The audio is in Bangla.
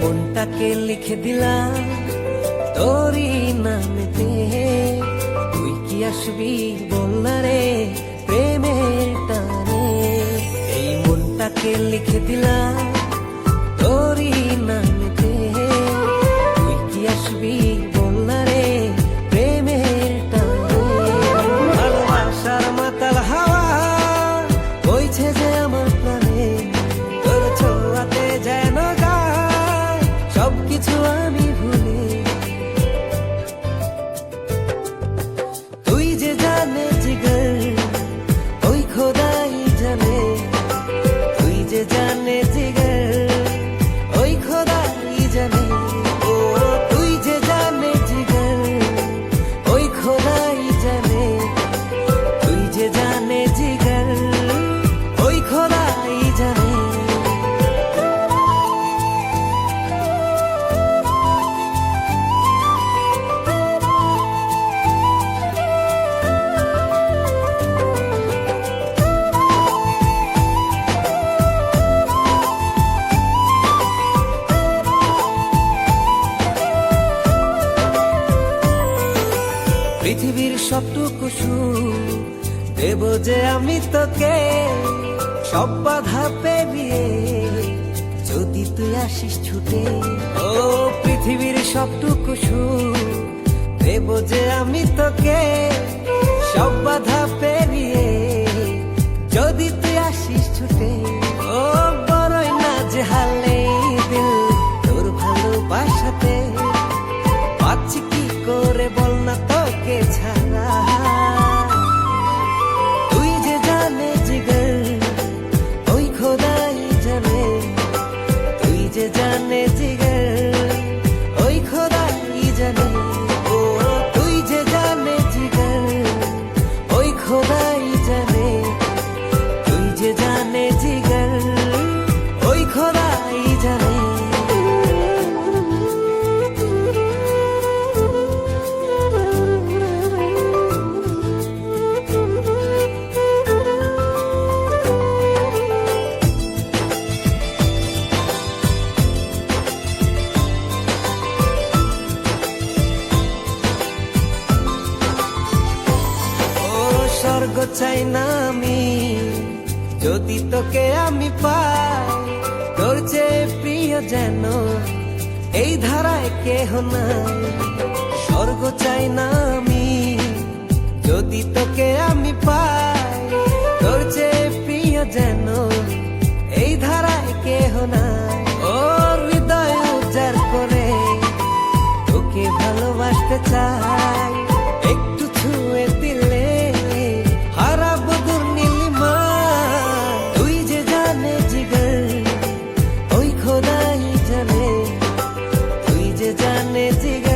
মনটাকে লিখে দিলাম তোরই নামেতে। তুই কি আসবি বলনা রে প্রেমের টানে। এই মনটাকে লিখে দিলাম তোরই নামেতে। তুই কি আসবি বলনা রে প্রেমের টানে। ভালোবাসার মাতাল হাওয়া বইছে যে আমার প্রাণে। তোর ছোঁয়াতে যেন গায় সবকিছু আমি ভুলে। তুই যে জানে জিগর ওই খোদাই জানে। তুই যে জানে জিগর ওই খোদাই জানে। ও তুই যে জানে জিগর ওই খোদাই জানে। তুই যে জানে জিগর ওই খোদাই জানে। পৃথিবীর সবটুকু সুখ দেব যে আমি তোকে। সব বাধা পেরিয়ে যদি তুই আসিস ছুটে। ও পৃথিবীর সবটুকু সুখ দেব যে আমি তোকে। সব বাধা পেরিয়ে যদি তুই আসিস ছুটে। ও বড়ই না যে হালে দিল তোর ভালোবাসাতে। পাচ্ছি কি করে বল না তোকে ছাড়া। তুই যে জানে জিগর ওই খোদাই জানে। তুই যে জানে জিগর ওই খোদাই জানে। ও তুই যে জানে জিগর ওই খোদাই জানে। তুই যে জানে জিগর ওই খোদাই জানে। স্বর্গ চাই না আমি যদি তোকে আমি পাই। তোর চেয়ে প্রিয় যেন এই ধারায় কেহ নাই। স্বর্গ চাই না আমি যদি তোকে আমি পাই। তোর চেয়ে প্রিয় যেন এই ধারায় কেহ নাই। ও হৃদয় উজাড় করে তোকে ভালোবাসতে চাই। একটু ছুঁয়ে দিলে হারাবো দুর্নীলিমা। তুই যে জানে জিগর ওই খোদাই জানে। তুই যে জানে জিগর